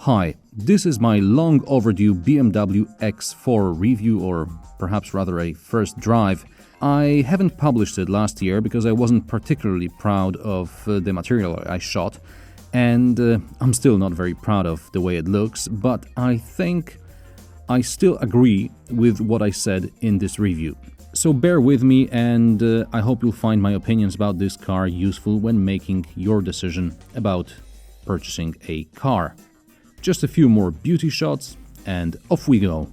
Hi, this is my long overdue BMW X4 review, or perhaps rather a first drive. I haven't published it last year because I wasn't particularly proud of the material I shot, and I'm still not very proud of the way it looks, but I think I still agree with what I said in this review. So bear with me, and I hope you'll find my opinions about this car useful when making your decision about purchasing a car. Just a few more beauty shots, and off we go.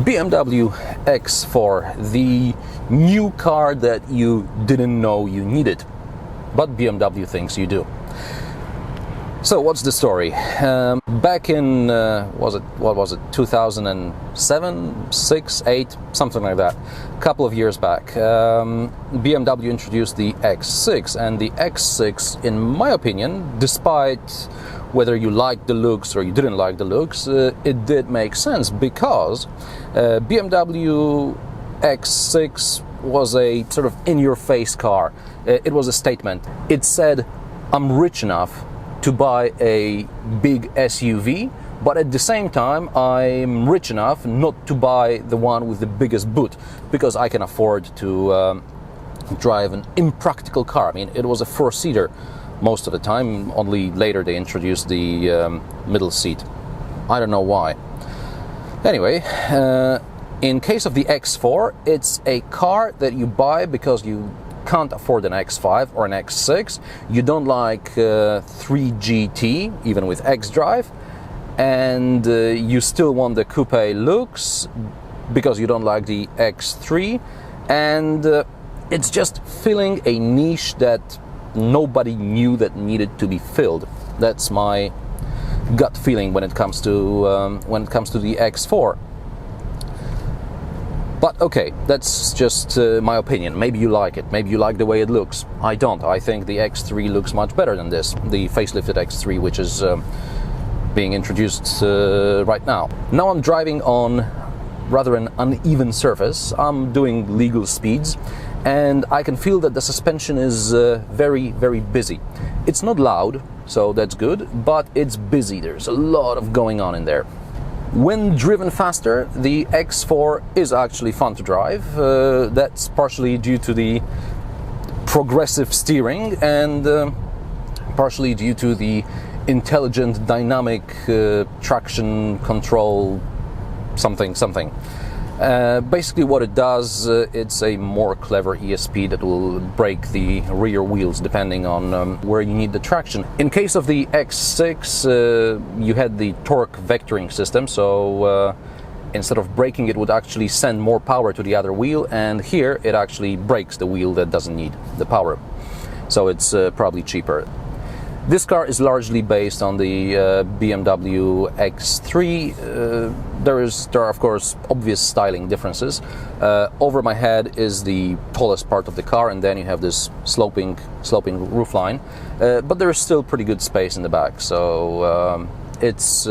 BMW X4, the new car that you didn't know you needed, but BMW thinks you do. So what's the story? Back in, 2007, 6, 8, something like that, a couple of years back, BMW introduced the X6, and the X6, in my opinion, despite whether you liked the looks or you didn't like the looks, it did make sense, because BMW X6 was a sort of in-your-face car. It was a statement. It said, I'm rich enough to buy a big SUV, but at the same time I'm rich enough not to buy the one with the biggest boot, because I can afford to drive an impractical car. I mean, it was a four-seater most of the time, only later they introduced the middle seat. I don't know why. Anyway, in case of the X4, it's a car that you buy because you can't afford an X5 or an X6, you don't like 3GT, even with X-Drive, and you still want the coupe looks because you don't like the X3, and it's just filling a niche that nobody knew that needed to be filled. That's my gut feeling when it comes to the X4. But okay, that's just my opinion. Maybe you like it, maybe you like the way it looks. I don't. I think the X3 looks much better than this, the facelifted X3, which is being introduced right now. Now I'm driving on rather an uneven surface. I'm doing legal speeds, and I can feel that the suspension is very, very busy. It's not loud, so that's good, but it's busy. There's a lot of going on in there. When driven faster, the X4 is actually fun to drive. That's partially due to the progressive steering, and partially due to the intelligent dynamic traction control something. Basically what it does, it's a more clever ESP that will brake the rear wheels depending on where you need the traction. In case of the X6, you had the torque vectoring system, so instead of braking it would actually send more power to the other wheel, and here it actually brakes the wheel that doesn't need the power. So it's probably cheaper. This car is largely based on the BMW X3. There are of course obvious styling differences. Over my head is the tallest part of the car, and then you have this sloping roofline. But there is still pretty good space in the back, so it's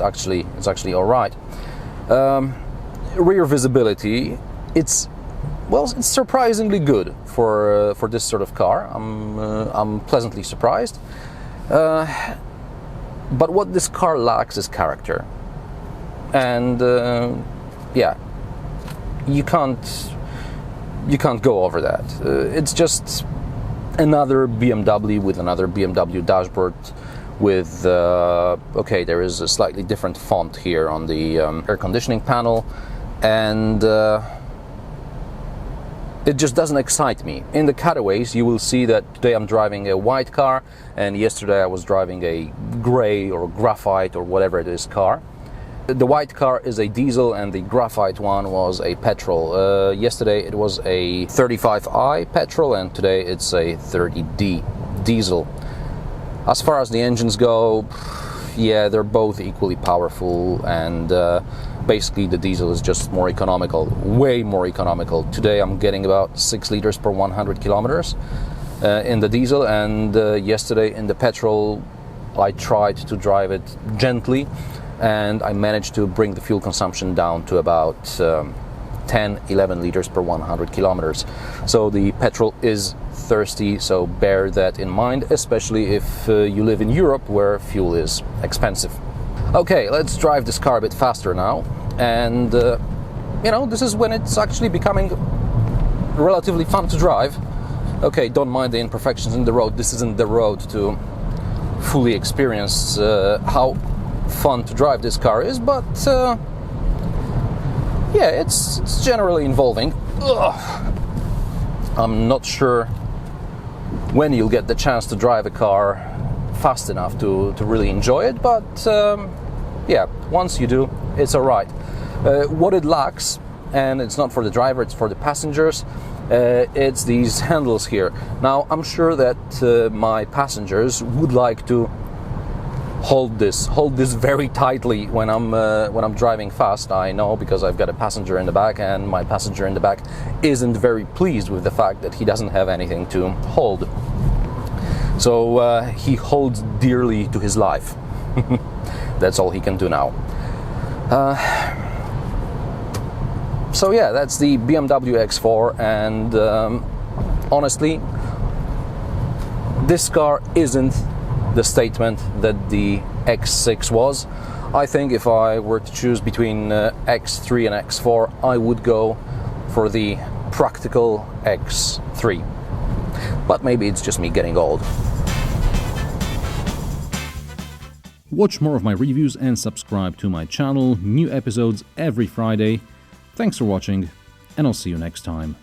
actually all right. Rear visibility, it's surprisingly good for this sort of car. I'm pleasantly surprised. But what this car lacks is character, and yeah, you can't go over that. It's just another BMW with another BMW dashboard with okay, there is a slightly different font here on the air conditioning panel, and it just doesn't excite me. In the cutaways you will see that today I'm driving a white car, and yesterday I was driving a gray or graphite or whatever it is car. The white car is a diesel and the graphite one was a petrol. Yesterday it was a 35i petrol, and today it's a 30D diesel. As far as the engines go, yeah, they're both equally powerful, and basically the diesel is just more economical, way more economical. Today I'm getting about 6 liters per 100 kilometers, in the diesel, and yesterday in the petrol I tried to drive it gently, and I managed to bring the fuel consumption down to about 10-11 liters per 100 kilometers. So the petrol is thirsty, so bear that in mind, especially if you live in Europe where fuel is expensive. Okay, let's drive this car a bit faster now, and this is when it's actually becoming relatively fun to drive. Okay, don't mind the imperfections in the road. This isn't the road to fully experience how fun to drive this car is, but yeah, it's generally involving. Ugh. I'm not sure when you'll get the chance to drive a car fast enough to really enjoy it, but yeah, once you do, it's alright. What it lacks, and it's not for the driver, it's for the passengers, it's these handles here. Now, I'm sure that my passengers would like to hold this very tightly when I'm driving fast. I know, because I've got a passenger in the back, and my passenger in the back isn't very pleased with the fact that he doesn't have anything to hold. So he holds dearly to his life. That's all he can do now. So yeah, that's the BMW X4, and honestly, this car isn't the statement that the X6 was. I think if I were to choose between X3 and X4, I would go for the practical X3. But maybe it's just me getting old. Watch more of my reviews and subscribe to my channel. New episodes every Friday. Thanks for watching, and I'll see you next time.